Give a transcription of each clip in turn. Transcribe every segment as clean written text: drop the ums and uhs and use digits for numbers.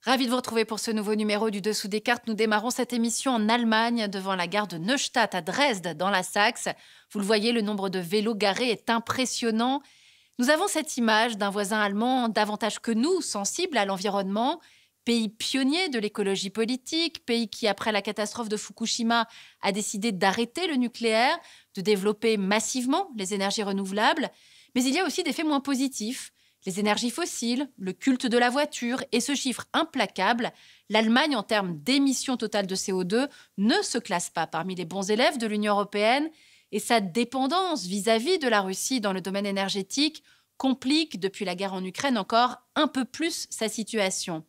Ravi de vous retrouver pour ce nouveau numéro du Dessous des cartes. Nous démarrons cette émission en Allemagne, devant la gare de Neustadt à Dresde, dans la Saxe. Vous le voyez, le nombre de vélos garés est impressionnant. Nous avons cette image d'un voisin allemand davantage que nous, sensible à l'environnement, pays pionnier de l'écologie politique, pays qui, après la catastrophe de Fukushima, a décidé d'arrêter le nucléaire, de développer massivement les énergies renouvelables. Mais il y a aussi des faits moins positifs. Les énergies fossiles, le culte de la voiture et ce chiffre implacable, l'Allemagne, en termes d'émissions totales de CO2, ne se classe pas parmi les bons élèves de l'Union européenne et sa dépendance vis-à-vis de la Russie dans le domaine énergétique complique, depuis la guerre en Ukraine, encore un peu plus sa situation.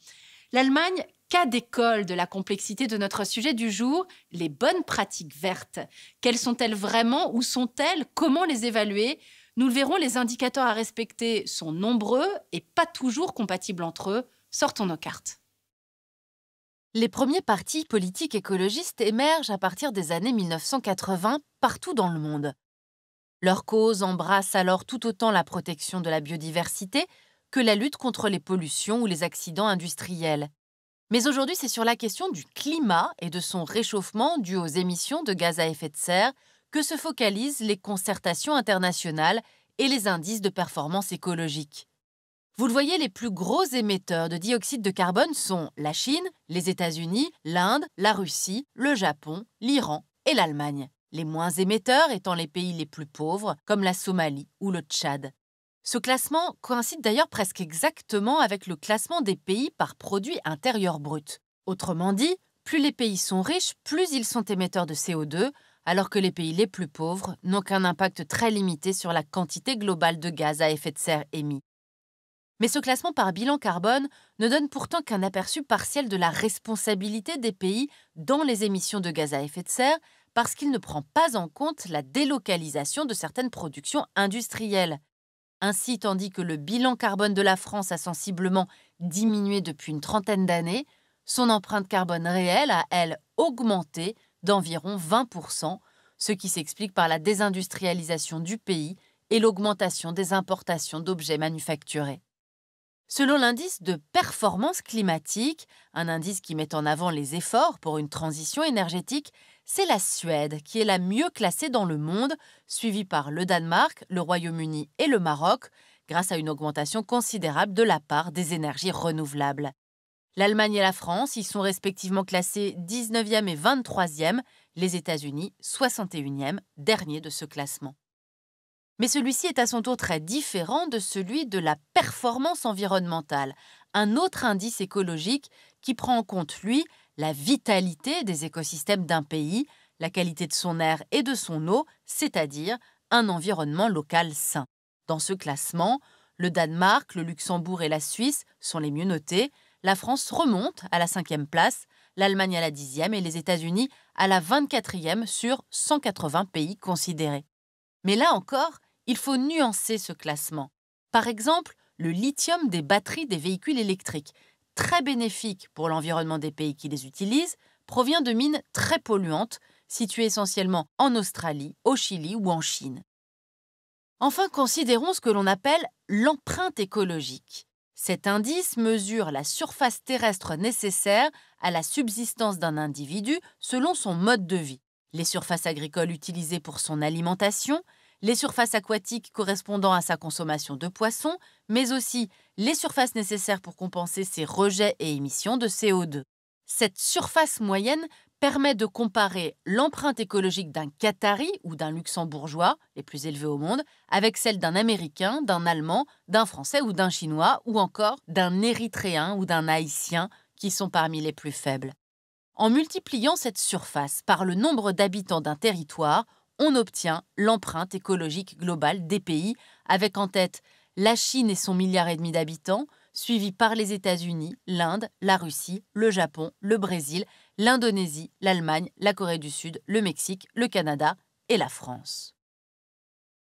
L'Allemagne, cas d'école de la complexité de notre sujet du jour, les bonnes pratiques vertes. Quelles sont-elles vraiment? Où sont-elles? Comment les évaluer? Nous le verrons, les indicateurs à respecter sont nombreux et pas toujours compatibles entre eux. Sortons nos cartes. Les premiers partis politiques écologistes émergent à partir des années 1980 partout dans le monde. Leur cause embrasse alors tout autant la protection de la biodiversité que la lutte contre les pollutions ou les accidents industriels. Mais aujourd'hui, c'est sur la question du climat et de son réchauffement dû aux émissions de gaz à effet de serre que se focalisent les concertations internationales et les indices de performance écologique. Vous le voyez, les plus gros émetteurs de dioxyde de carbone sont la Chine, les États-Unis, l'Inde, la Russie, le Japon, l'Iran et l'Allemagne. Les moins émetteurs étant les pays les plus pauvres, comme la Somalie ou le Tchad. Ce classement coïncide d'ailleurs presque exactement avec le classement des pays par produit intérieur brut. Autrement dit, plus les pays sont riches, plus ils sont émetteurs de CO2, alors que les pays les plus pauvres n'ont qu'un impact très limité sur la quantité globale de gaz à effet de serre émis. Mais ce classement par bilan carbone ne donne pourtant qu'un aperçu partiel de la responsabilité des pays dans les émissions de gaz à effet de serre, parce qu'il ne prend pas en compte la délocalisation de certaines productions industrielles. Ainsi, tandis que le bilan carbone de la France a sensiblement diminué depuis une trentaine d'années, son empreinte carbone réelle a, elle, augmenté d'environ 20%, ce qui s'explique par la désindustrialisation du pays et l'augmentation des importations d'objets manufacturés. Selon l'indice de performance climatique, un indice qui met en avant les efforts pour une transition énergétique, c'est la Suède qui est la mieux classée dans le monde, suivie par le Danemark, le Royaume-Uni et le Maroc, grâce à une augmentation considérable de la part des énergies renouvelables. L'Allemagne et la France y sont respectivement classées 19e et 23e, les États-Unis 61e, dernier de ce classement. Mais celui-ci est à son tour très différent de celui de la performance environnementale, un autre indice écologique qui prend en compte, lui, la vitalité des écosystèmes d'un pays, la qualité de son air et de son eau, c'est-à-dire un environnement local sain. Dans ce classement, le Danemark, le Luxembourg et la Suisse sont les mieux notés, la France remonte à la 5e place, l'Allemagne à la 10e et les États-Unis à la 24e sur 180 pays considérés. Mais là encore, il faut nuancer ce classement. Par exemple, le lithium des batteries des véhicules électriques, très bénéfique pour l'environnement des pays qui les utilisent, provient de mines très polluantes, situées essentiellement en Australie, au Chili ou en Chine. Enfin, considérons ce que l'on appelle l'empreinte écologique. Cet indice mesure la surface terrestre nécessaire à la subsistance d'un individu selon son mode de vie. Les surfaces agricoles utilisées pour son alimentation, les surfaces aquatiques correspondant à sa consommation de poissons, mais aussi les surfaces nécessaires pour compenser ses rejets et émissions de CO2. Cette surface moyenne permet de comparer l'empreinte écologique d'un Qatari ou d'un Luxembourgeois, les plus élevés au monde, avec celle d'un Américain, d'un Allemand, d'un Français ou d'un Chinois, ou encore d'un Érythréen ou d'un Haïtien, qui sont parmi les plus faibles. En multipliant cette surface par le nombre d'habitants d'un territoire, on obtient l'empreinte écologique globale des pays, avec en tête la Chine et son 1,5 milliard d'habitants, suivi par les États-Unis, l'Inde, la Russie, le Japon, le Brésil, l'Indonésie, l'Allemagne, la Corée du Sud, le Mexique, le Canada et la France.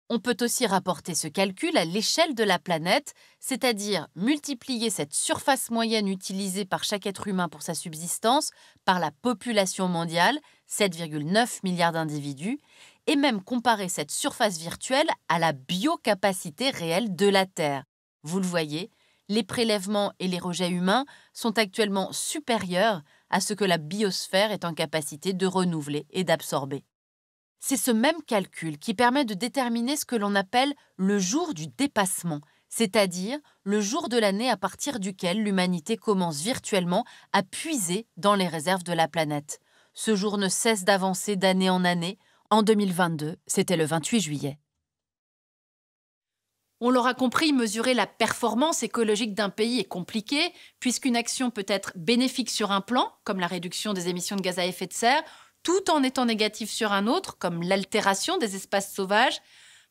On peut aussi rapporter ce calcul à l'échelle de la planète, c'est-à-dire multiplier cette surface moyenne utilisée par chaque être humain pour sa subsistance par la population mondiale, 7,9 milliards d'individus, et même comparer cette surface virtuelle à la biocapacité réelle de la Terre. Vous le voyez, les prélèvements et les rejets humains sont actuellement supérieurs à ce que la biosphère est en capacité de renouveler et d'absorber. C'est ce même calcul qui permet de déterminer ce que l'on appelle le jour du dépassement, c'est-à-dire le jour de l'année à partir duquel l'humanité commence virtuellement à puiser dans les réserves de la planète. Ce jour ne cesse d'avancer d'année en année. En 2022, c'était le 28 juillet. On l'aura compris, mesurer la performance écologique d'un pays est compliqué, puisqu'une action peut être bénéfique sur un plan, comme la réduction des émissions de gaz à effet de serre, tout en étant négative sur un autre, comme l'altération des espaces sauvages.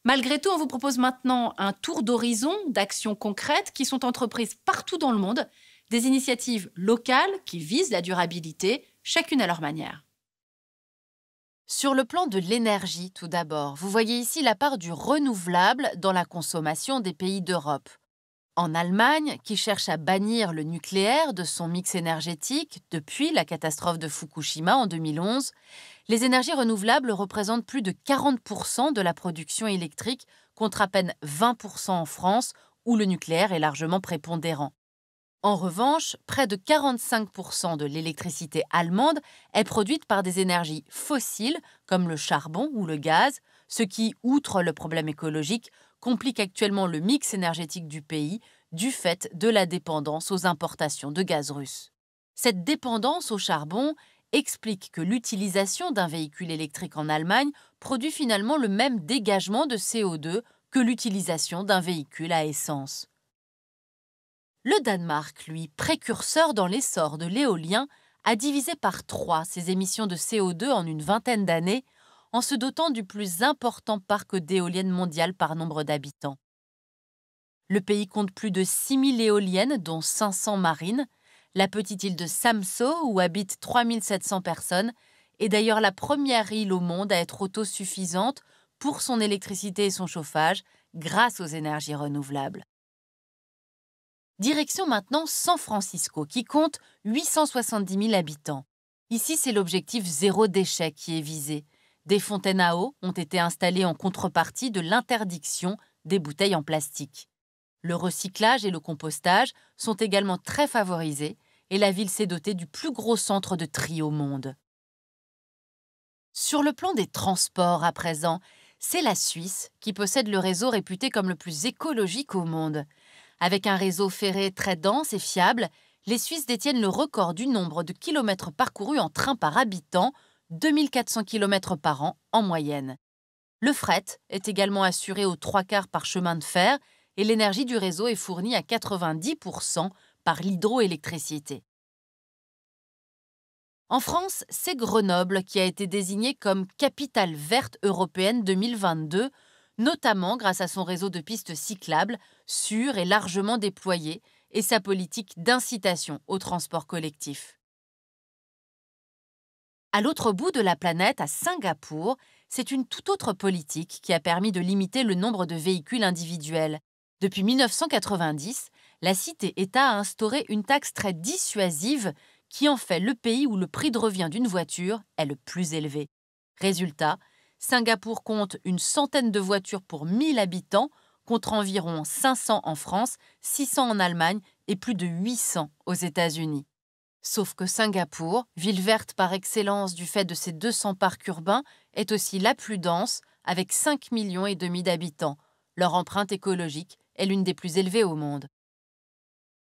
Malgré tout, on vous propose maintenant un tour d'horizon d'actions concrètes qui sont entreprises partout dans le monde, des initiatives locales qui visent la durabilité, chacune à leur manière. Sur le plan de l'énergie, tout d'abord, vous voyez ici la part du renouvelable dans la consommation des pays d'Europe. En Allemagne, qui cherche à bannir le nucléaire de son mix énergétique depuis la catastrophe de Fukushima en 2011, les énergies renouvelables représentent plus de 40% de la production électrique, contre à peine 20% en France, où le nucléaire est largement prépondérant. En revanche, près de 45% de l'électricité allemande est produite par des énergies fossiles comme le charbon ou le gaz, ce qui, outre le problème écologique, complique actuellement le mix énergétique du pays du fait de la dépendance aux importations de gaz russe. Cette dépendance au charbon explique que l'utilisation d'un véhicule électrique en Allemagne produit finalement le même dégagement de CO2 que l'utilisation d'un véhicule à essence. Le Danemark, lui, précurseur dans l'essor de l'éolien, a divisé par 3 ses émissions de CO2 en une vingtaine d'années, en se dotant du plus important parc d'éoliennes mondial par nombre d'habitants. Le pays compte plus de 6000 éoliennes, dont 500 marines. La petite île de Samsø, où habitent 3700 personnes, est d'ailleurs la première île au monde à être autosuffisante pour son électricité et son chauffage grâce aux énergies renouvelables. Direction maintenant San Francisco, qui compte 870 000 habitants. Ici, c'est l'objectif zéro déchet qui est visé. Des fontaines à eau ont été installées en contrepartie de l'interdiction des bouteilles en plastique. Le recyclage et le compostage sont également très favorisés et la ville s'est dotée du plus gros centre de tri au monde. Sur le plan des transports à présent, c'est la Suisse qui possède le réseau réputé comme le plus écologique au monde. Avec un réseau ferré très dense et fiable, les Suisses détiennent le record du nombre de kilomètres parcourus en train par habitant, 2400 km par an en moyenne. Le fret est également assuré aux 3/4 par chemin de fer et l'énergie du réseau est fournie à 90% par l'hydroélectricité. En France, c'est Grenoble qui a été désignée comme capitale verte européenne 2022, notamment grâce à son réseau de pistes cyclables sûr et largement déployé et sa politique d'incitation au transport collectif. À l'autre bout de la planète, à Singapour, c'est une toute autre politique qui a permis de limiter le nombre de véhicules individuels. Depuis 1990, la cité-État a instauré une taxe très dissuasive qui en fait le pays où le prix de revient d'une voiture est le plus élevé. Résultat, Singapour compte une centaine de voitures pour 1000 habitants, contre environ 500 en France, 600 en Allemagne et plus de 800 aux États-Unis. Sauf que Singapour, ville verte par excellence du fait de ses 200 parcs urbains, est aussi la plus dense, avec 5,5 millions d'habitants. Leur empreinte écologique est l'une des plus élevées au monde.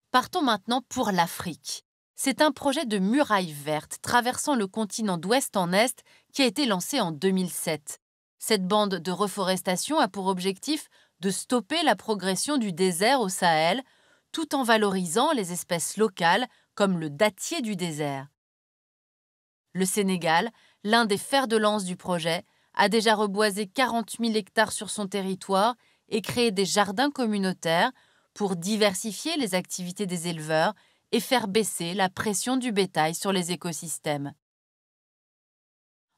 Partons maintenant pour l'Afrique. C'est un projet de muraille verte traversant le continent d'ouest en est qui a été lancé en 2007. Cette bande de reforestation a pour objectif de stopper la progression du désert au Sahel, tout en valorisant les espèces locales comme le dattier du désert. Le Sénégal, l'un des fers de lance du projet, a déjà reboisé 40 000 hectares sur son territoire et créé des jardins communautaires pour diversifier les activités des éleveurs et faire baisser la pression du bétail sur les écosystèmes.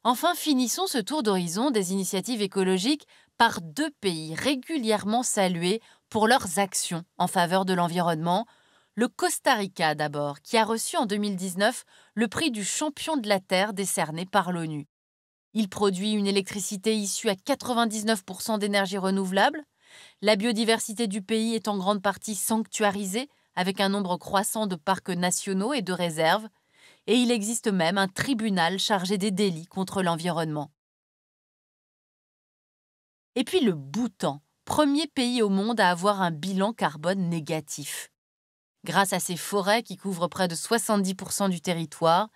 Enfin, finissons ce tour d'horizon des initiatives écologiques par 2 pays régulièrement salués pour leurs actions en faveur de l'environnement. Le Costa Rica d'abord, qui a reçu en 2019 le prix du champion de la Terre décerné par l'ONU. Il produit une électricité issue à 99% d'énergie renouvelable. La biodiversité du pays est en grande partie sanctuarisée, avec un nombre croissant de parcs nationaux et de réserves, et il existe même un tribunal chargé des délits contre l'environnement. Et puis le Bhoutan, premier pays au monde à avoir un bilan carbone négatif. Grâce à ses forêts qui couvrent près de 70% du territoire,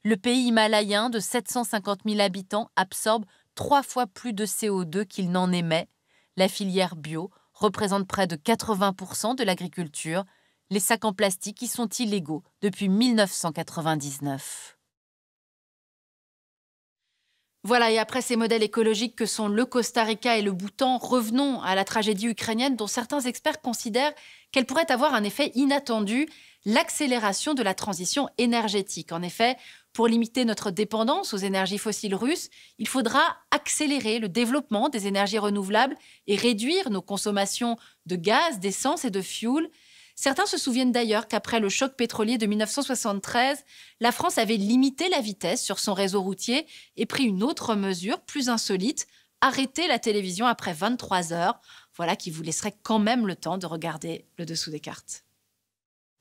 le pays himalayen de 750 000 habitants absorbe 3 fois plus de CO2 qu'il n'en émet. La filière bio représente près de 80% de l'agriculture. Les sacs en plastique y sont illégaux depuis 1999. Voilà, et après ces modèles écologiques que sont le Costa Rica et le Bhoutan, revenons à la tragédie ukrainienne dont certains experts considèrent qu'elle pourrait avoir un effet inattendu, l'accélération de la transition énergétique. En effet, pour limiter notre dépendance aux énergies fossiles russes, il faudra accélérer le développement des énergies renouvelables et réduire nos consommations de gaz, d'essence et de fioul. Certains se souviennent d'ailleurs qu'après le choc pétrolier de 1973, la France avait limité la vitesse sur son réseau routier et pris une autre mesure plus insolite, arrêter la télévision après 23 heures. Voilà qui vous laisserait quand même le temps de regarder le dessous des cartes.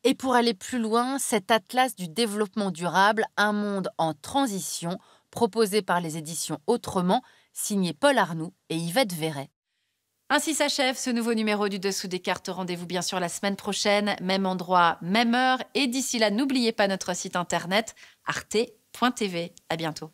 Et pour aller plus loin, cet atlas du développement durable, un monde en transition, proposé par les éditions Autrement, signé Paul Arnoux et Yvette Verret. Ainsi s'achève ce nouveau numéro du Dessous des cartes. Rendez-vous bien sûr la semaine prochaine, même endroit, même heure. Et d'ici là, n'oubliez pas notre site internet arte.tv. À bientôt.